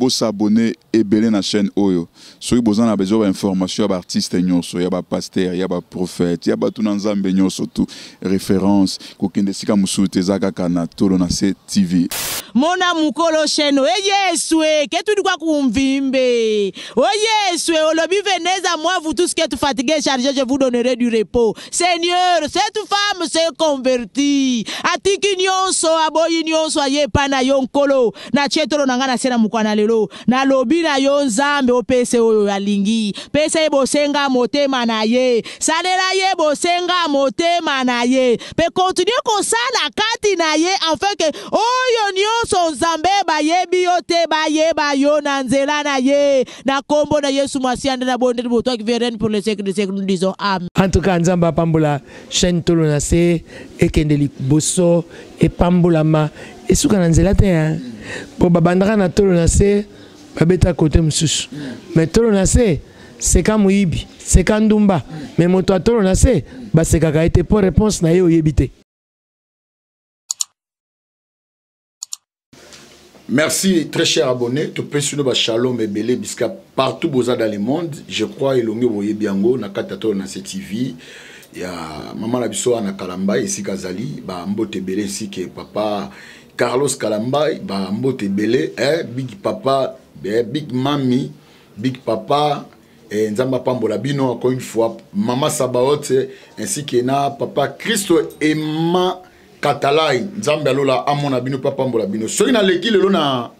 bo s'abonner et belé na chaîne Oyo. Soki besoin na besoin d'informations à artiste nyonso, ya ba pasteur, ya ba prophète, ya ba tout nzambe nyonso tout référence ko kende sika musute zaka kana tolo na ce TV. Mona mukolo sheno Yeswe que tu dois kumvimbe o Yeswe olobi venez à moi vous tous qui êtes fatigués chargés je vous donnerai du repos. Seigneur cette femme s'est convertie atiki nyonso aboyi nyonso aye pana yonkolo na chetolo nanga na sena mukwana lelo na lobi na yo nzambe opese oyo alingi pese bosenga motema na ye salela ye bosenga motema na ye pe continue kosala kati na ye afin que oyo nyonso nzambe bayebi yo te bayeba yo na nzela na ye na kombo na Yesu masiande na bonde bo toi qui vienne pour le siècle des siècles nous disons amen. En tout cas nzamba pambola chaîne tolo na se ekendeli boso e pambolama e suka na nzela te hein po babandaka na tolo na se babeta côté mususu mais tolo na se c'est comme muibi c'est comme ndumba mais moto tolo na se ba c'est kaka été pour réponse na ye oyebite. Merci très cher abonné. Tu peux suivre le Shalom et Belé bisca partout dans le monde. Je crois et l'ongue voyez biango na katato na TV. Il y a maman la biso na Kalamba ici Kazali ba mbote belé ici que papa Carlos Kalamba ba mbote belé big papa big mami big papa et nzamba pambola bino encore une fois maman Sabaote ainsi que na papa Christo Emma Katalai nzambe alola amona bino papa mbola bino soki na leki lelo na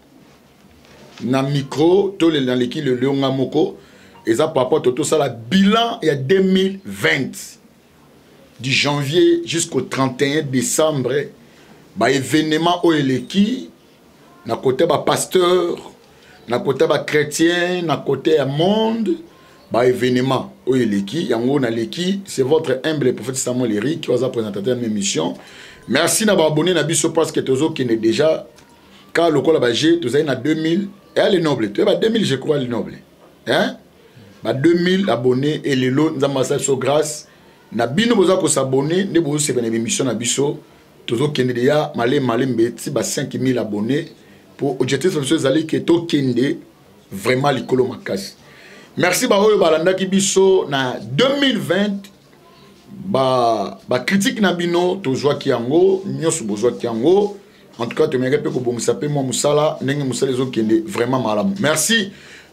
micro to le na leki le nga moko eza papa toto sala bilan ya 2020 du janvier jusqu'au 31 décembre ba événement o eleki na côté ba pasteur na côté ba chrétien na côté ya monde ba événement o eleki yango na leki c'est votre humble prophète Samuel Eric qui va présentateur de l'émission. Merci d'avoir abonné à Bisso parce que Tozo qui est déjà car le col abagé tu as 2000 et elle est noble tu as 2000 je crois elle est noble hein ba 2000 abonnés et les lots nous avons so grâce na bino boza ko s'abonner ne bozo se bené émission na Bisso Tozo qui est déjà malé mbeti ba 5000 abonnés pour objectif de aller que to kende vraiment likolo makasi. Merci ba oyo balanda ki Bisso na 2020 ba critique na bino to joie kiango nyosu bo joie kiango en tout cas tu mérite ko bongisa pe moi musala ndenge musala zo kende vraiment malamu. Merci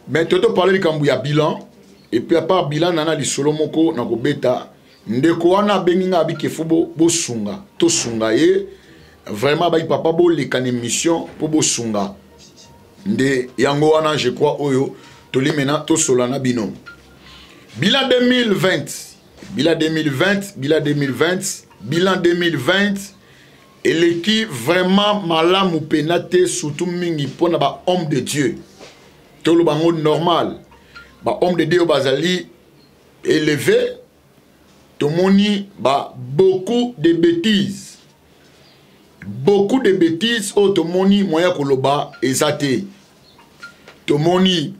mais toto parler kambu ya bilan et puis à part bilan nana li solo moko na ko beta ndeko wana benginga abike fubo bo sunga to sunga ye vraiment ba papa bo le kan émission pour bo sunga nde yango wana je crois oyo to limena to solana bino bilan 2020 bilan 2020, bilan 2020, bilan 2020, et l'équipe vraiment malam ou pénaté, surtout mingi pour ba homme de Dieu. Tout le monde normal, ba homme de Dieu bazali élevé, tout le monde ba beaucoup de bêtises. Beaucoup de bêtises, tout le monde moyen koloba exaté. Tout le monde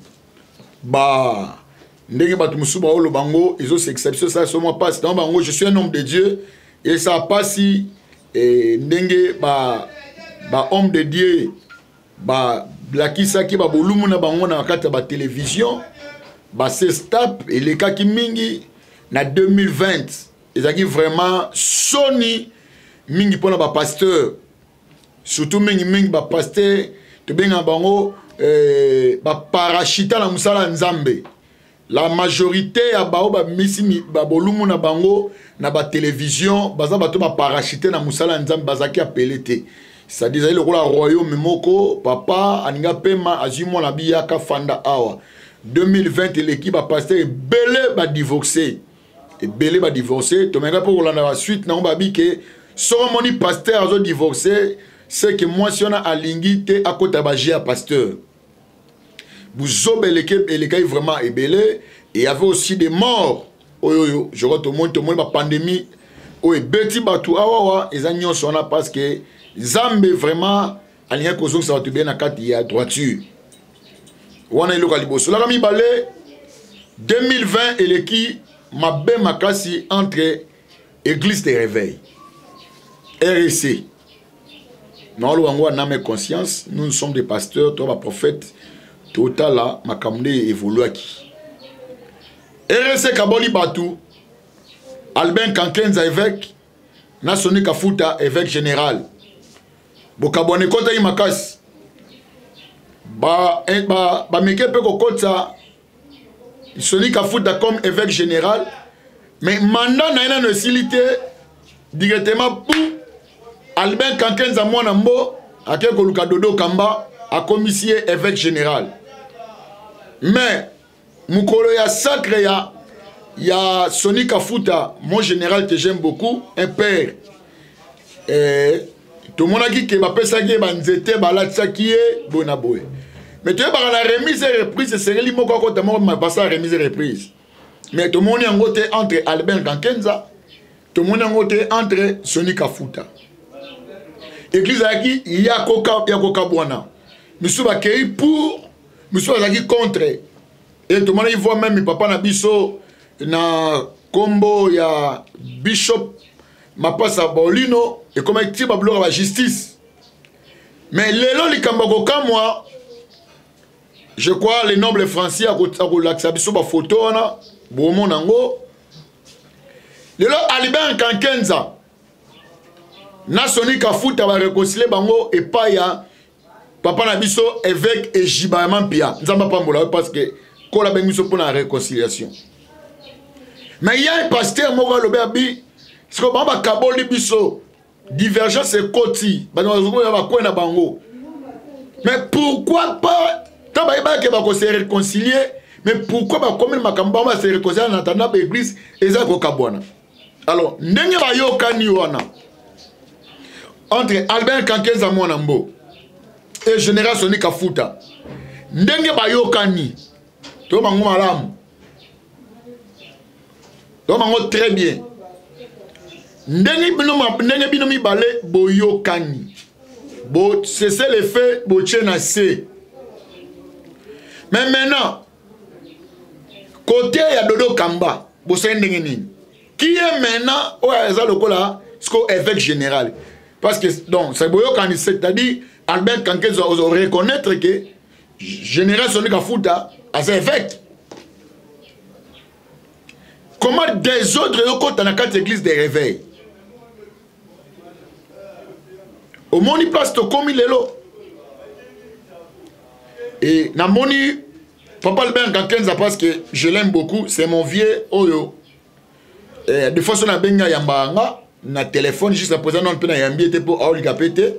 ba ndenge batu musuba olo bango ils ont exception ça sur moi passe dans bango je suis un homme de Dieu et ça passe si ndenge ba homme de Dieu ba blakisa ki ba bolumu na bango na kata ba télévision ba se stop et les cas qui mingi na 2020 ils ont vraiment soni mingi pona ba pasteur surtout mingi ba pasteur to benga bango ba parachita na musala nzambe. La majorité ya bao ba misi ba bolumu na bango na ba télévision baza bato ba parachute na musala nzambe bazaki apelete ça disait le royaume moko papa aninga pema azimo na biya ka fanda awa 2020 l'équipe a passé belé ba divorcé et belé ba divorcé to menga pour la suite na ba bi que so moni pasteur azo divorcé c'est que moi si on a alingi te akota ba jia pasteur vous avez l'équipe vraiment ébélé et il y avait aussi des morts. Je vois tout le monde la pandémie. Oui, beti batu awawa et zagnon sont là parce que Zambe vraiment alien kozong ça va te bien à quatre il y a droiture. Wana ilo kaliboso. La rami balé 2020 et l'équipe m'a ben makasi entre Église de réveil REC. Nous avons conscience, nous sommes des pasteurs, toi, prophètes. total là makamde évoluaki RC Kaboli Batou Albin Kankenza évêque na Soni Kafuta évêque général bokabone kota imakasi ba meke pe kokota Soni Kafuta comme évêque général mais mandat na ina facilité directement pour Albin Kankenza mwana mbo akeko luka dodo kamba a commissaire évêque général mais mukolo ya sacre ya Soni Kafuta mon général que j'aime beaucoup un père tout le monde a dit que ba pesa ki ba nzete ba latsa ki bona boy mais tu es par la remise et reprise c'est li moko ko ta mo passer remise et reprise mais tout le monde est en côté entre Albin Kankenza tout le monde est en côté entre Soni Kafuta église aki ya koka bwana monsieur ba kei pour monsieur azaki contre et tout le monde il voit même papa na biso na combo ya bishop Mapasa Bolino et comme il tire la justice mais lelo likamba koka moi je crois les nobles français à la biso ba photo na bomo nango lelo Albin Kankenza na Soni Kafuta va réconcilier bango et pas ya papa na biso évêque et Jibaman Pia nzamba pambola parce que ko la bengiso pour la réconciliation mais il y a un pasteur moko lobebi parce que baba kaboli biso divergence et koti bango ya ba na bango mais pourquoi pas taba ke ba ko se réconcilier mais pourquoi ba comme makamba ba se réconcilier en attendant l'église eza ko kabwana alors ndenge ba yokani wana entre Albin Kankenza mwana mbo et général Soni Kafuta ndenge ba yokani to bango malamu to bango très bien ndenge bino mibale boyokani bo cesser les faits bo tchena se mais maintenant côté ya Dodo Kamba bo se ndenge nini qui est maintenant o eza lokola sko évêque général parce que donc c'est boyokani c'est-à-dire Albin Kankenza ozo reconnaître que général Soni Kafuta as évêque. Comment des autres yoko dans la carte église des réveils au moni place to comme il est là et na moni papa Albin Kankenza parce que je l'aime beaucoup c'est mon vieux oyo de façon na benga yambanga na téléphone juste à présent non peut na yambi était pour auli kapete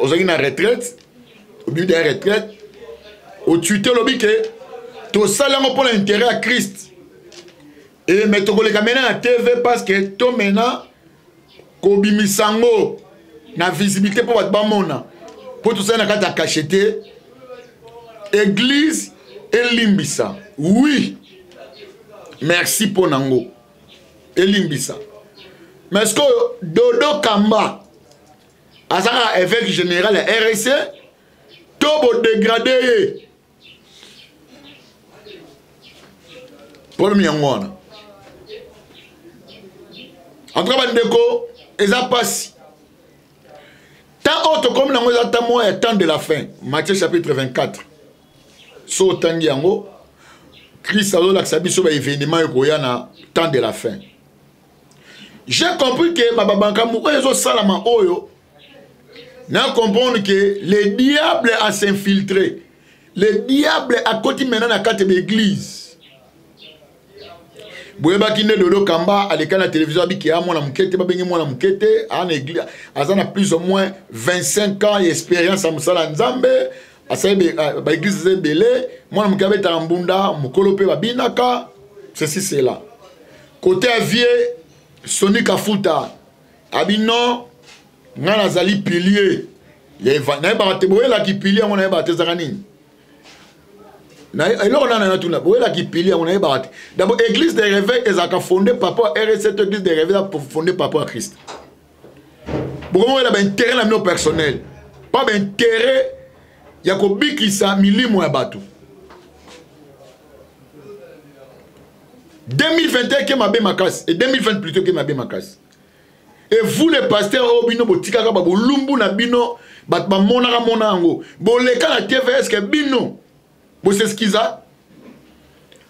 ozaki na retraite au but de la retraite au tuteur lobi que to salango pour l'intérêt à Christ et mais to koleka mena na TV parce que to mena ko bimisango na visibilité pour votre bamona pour tout ça na kata cacheté église et limbisa oui merci pour nango et limbisa mais est-ce que Dodo Kamba azaka évêque général RC to bo dégradé pour mi ngona en tout cas bandeko eza passe tant autre comme nango eza tamo et temps de la fin Matthieu chapitre 24 so tangi yango Christ a laksa biso ba événement ekoya na temps de la fin j'ai compris que babanka moko ezo salama oyo na comprendre que le diable a s'infiltré le diable a côté maintenant na carte de l'église boyeba kinde Dodo Kamba aleka na télévision abiki a mwana mukete babengi mwana mukete a na église azana plus ou moins 25 ans d'expérience à musala nzambe asabe ba église zebele mwana mukabe tambunda mukolo pe babinaka ceci c'est là côté avier Soni Kafuta abino ngana zali pilier na ba te boyela ki pilier ngona ba te zakanini na eloko na tuna boyela ki pilier ngona ba te d'abord église des réveils ezaka fondé papa RC cette église des réveils a fondé papa Christ beaucoup il a intérêt na mino personnel pas intérêt ya ko bikisa milimo ya batu 2021 que ma makas et 2020 plutôt que ma makas et vous les pasteurs au bino botika ka bolumbu na bino bat ba monaka monango boleka na TVS que bino c'est ce qu'ils a.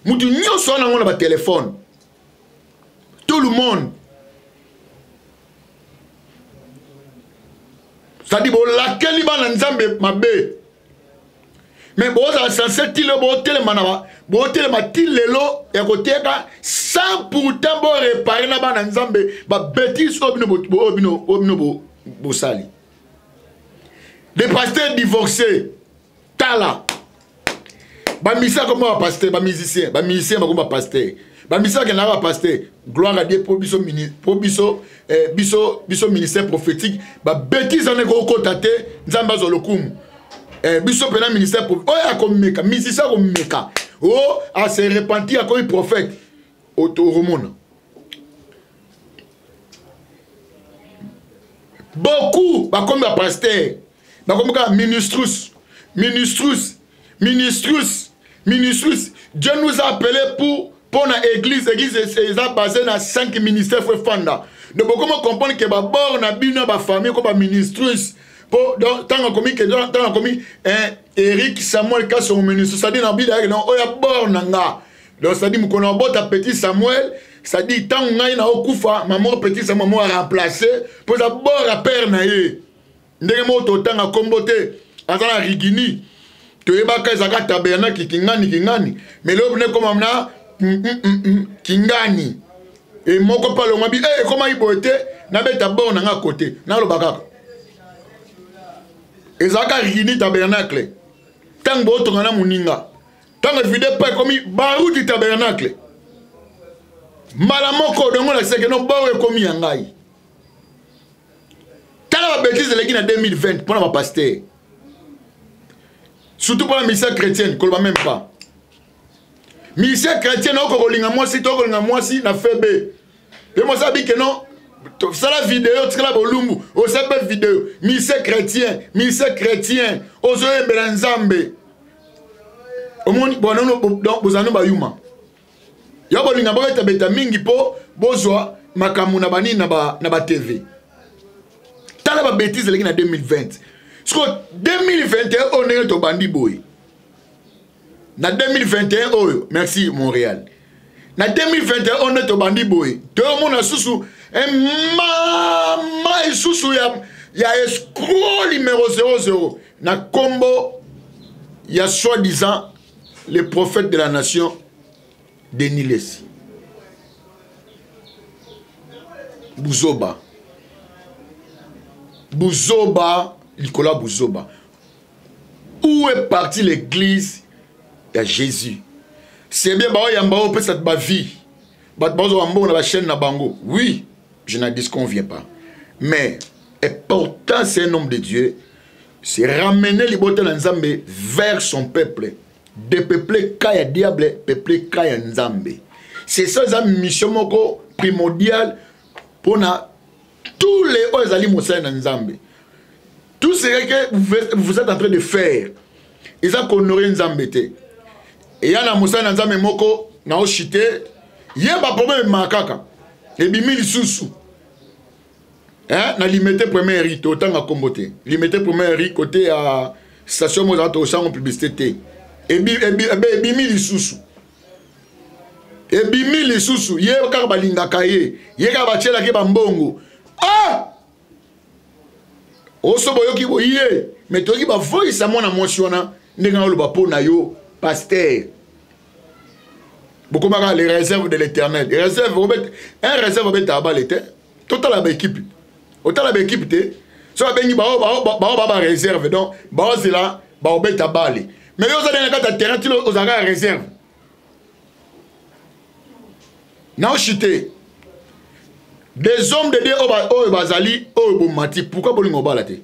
Moutou nyo so na ngona ba téléphone. Tout le monde. Ça dit bon laquelle ba na nzambe mabe. Mais bon ça censé tile bon telema tilelo et koteka sans pourtant bon réparer na ba na nzambe ba bêtise obino sali. Des pasteurs divorcés tala. Ba misa comme ba pasteur, ba musicien comme ba pasteur. Ba misa que na ba pasteur, gloire à Dieu pour biso ministère prophétique, ba bêtise en ko kotate nzamba zo lokumu. Biso pena ministère prophétique. Oh ya comme meka, musicien comme meka. Oh a se repentir comme prophète. Au Romona. Beaucoup ba comme ba pasteur, ba comme ministrus. Dieu nous a appelés pour l'église. L'église est basée dans 5 ministères fanda. Donc comment comprendre que bord na bino ba famille comme ministrus pour tant comme Eric Samuel ka son ministre, ça dit dans Bible non oya bord nanga. Donc ça dit mukona bota petit Samuel, ça dit tant ngai na okufa maman petit Samuel mo remplacer pour ça bord à père na ye. Ndenge mo to tanga kombote azana rigini. Tu es baka zaka tabernacle kingani mais l'homme ne comme amna kingani et moko pa lo ngabi comment il boite na beta bon na côté na lo baka et zaka rigini tabernacle tant bo to ngana muninga tant vide pas comme baru du tabernacle malamoko dongo la seke no bawe komi yangai tala ba bêtise de l'église en 2020 pour ma pasteur. Surtout pour la mission chrétienne, qu'on ne va même pas. Mission chrétienne, on a si na febe. Et moi, ça dit que non, c'est la vidéo, c'est la bolumbu, on sait pas vidéo. Mission chrétien, on se belanzambe. Au monde, bon, non, vous en avez pas eu. Ya bolinga ba ta beta mingi po bozwa makamu na bani na ba TV. Tala ba bêtise l'église en 2020. Parce que 2021, on est au bandi boy. Na 2021, oh, merci Montréal. Na 2021, on est au bandi boy. Tout le monde a sous maman sous il y a escroc numéro 00. Na combo, il y a soi-disant le prophète de la nation, Denis Lessi. Bouzoba. Nicolas Bouzoba. Où est partie l'église de Jésus? C'est bien, on peut cette vie. La chaîne na bango. Oui, je n'en disconviens pas. Mais, et pourtant, c'est un homme de Dieu. C'est ramener les bottes d'Nzambe vers son peuple. Dépeupler Kaya Diable, peupler Kaya Nzambe. C'est ça la mission primordiale pour tous les Ozali Moussa Nzambe. Tout ce que vous êtes en train de faire, ils ont honoré Nzambete. Et il y a un Moussa Nzambe Moko, na Oshite, il y a un problème makaka. Et bimi sous. Hein, na limité premier rite autant à comboter. Limité premier rite côté à station Mozato au champ publicité. Et bimi sous. Et bimi sous, il y a un balinga kaye, il y a un bachela qui bambongo. Ah! Oso boyoki boye mais toki ba voice à mon émotionnant ndenge lo ba pona yo pasteur beaucoup maka les réserves de l'Éternel les réserves un réserve obet abalete total la équipe autant la équipe te so bengi ba réserve donc ba zela ba obet abale mais yo za na kata terrain tu os aga réserve na chité des hommes de Dieu au bazali au bomati pourquoi bolingo balate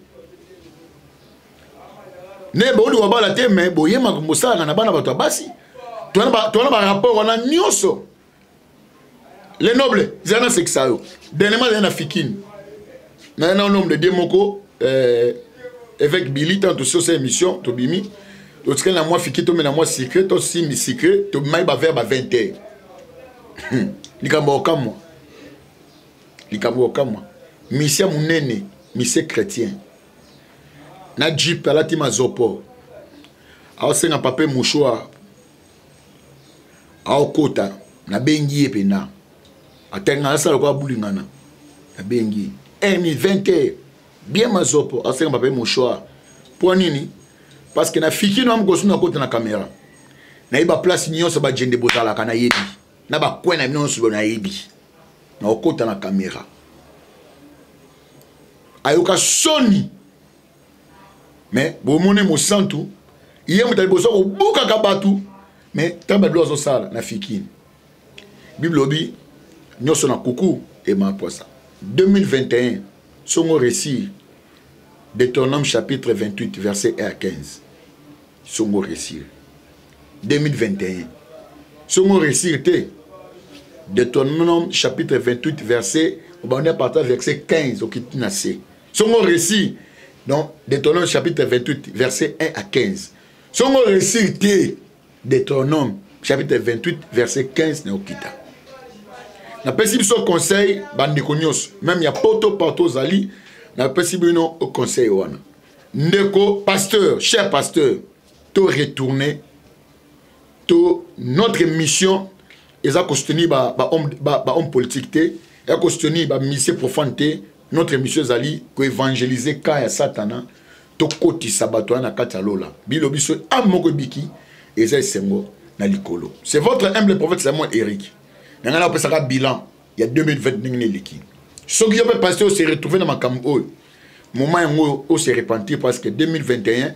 ne bolingo balate mais boyema musala na bana bato basi tona ba rapport on a nyoso les nobles zana sexayo dernièrement na fikine na un homme de Dieu moko avec Billy tant sur cette émission to bimi to tsken na moi fikito mais na moi secret to si mi secret to mai ba vers ba 20h likambo kamo likambo kama mission munene mission chrétien na jip alati mazopo aosenga pape mouchoir aokota na bengi epena atenga asala kwa bulingana na bengi 20 bien mazopo aosenga pape mouchoir pour nini parce que na fiki no amgosu na kota na caméra na iba place nyonso ba jende bozala kana yebi na ba kwena nyonso na yebi na okota na caméra ayoka soni mais bomone mo santu iye mutali bozo ko buka kabatu mais tamba dozo sala na fikini bible obi nyoso na kuku et ma poisa 2021 songo récit Deutéronome chapitre 28 verset 1 à 15 songo récit 2021 songo récit était Deutéronome chapitre 28 verset on est parti verset 15 au kitinase songo récit donc Deutéronome chapitre 28 verset 1 à 15 songo récit Deutéronome chapitre 28 verset 15 na okita na pesi biso conseil bandeko nyos même ya poto partout zali na pesi bino au conseil wana ndeko pasteur cher pasteur to retourner to notre mission eza ko soutenir ba homme politique te ya ko soutenir ba mission profane notre mission zali ko évangéliser ka ya satana to kotisa bato na kati lola bilo biso amoko biki eza sengo na likolo c'est votre humble prophète Samuel Eric nangana pesaka bilan il y a 2020 ningine liki ce qui peut passer se retrouver dans ma cambo moment où se repentir parce que 2021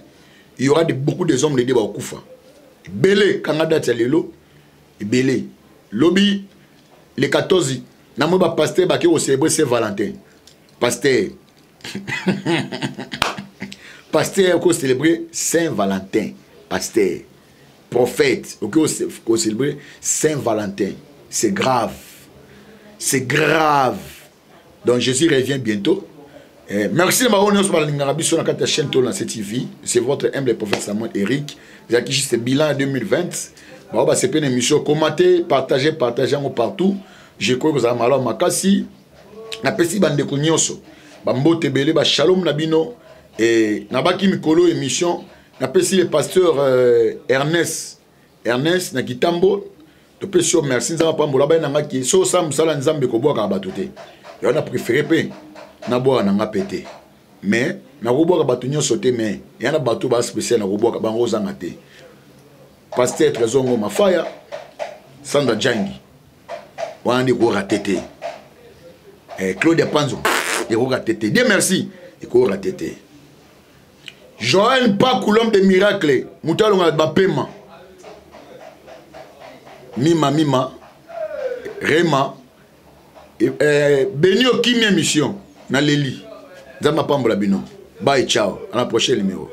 il y aura beaucoup de hommes les débats au kufa belé Canada tsalelo belé lobby les 14 na mo ba pasteur ba ki au célébrer Saint-Valentin pasteur pasteur ko célébrer Saint-Valentin pasteur prophète ko célébrer Saint-Valentin c'est grave. C'est grave. Donc Jésus revient bientôt. Merci de m'avoir sur la chaîne Tolo TV. C'est votre humble prophète Samuel Eric. J'ai acquis ce bilan 2020. C'est une émission. Commentez, partagez partout. Je crois que vous avez malheur makasi. Na pesi bande kunyoso. Bambo tebele ba shalom nabino et nabaki mikolo émission. Na pesi le pasteur Ernest na Kitambo. Tu peux sur merci nzamba pambola ba nanga ki so sam sala nzambe ko boka batuté yo na préféré pe na boka nanga pété mais na ko boka batu nyo sauté mais ya na batu ba spécial na ko boka bango zanga té pasteur trésor mafaya Sandra Jangi wandi ko ratété Claude Panzo et ko ratété Dieu merci et ko ratété Joël pas coulombe de miracle mutalo ba paiement Mima, Rema, Benio Kimi émission, na Leli, Zama Pambola Bino. Bye, ciao, à la prochaine numéro.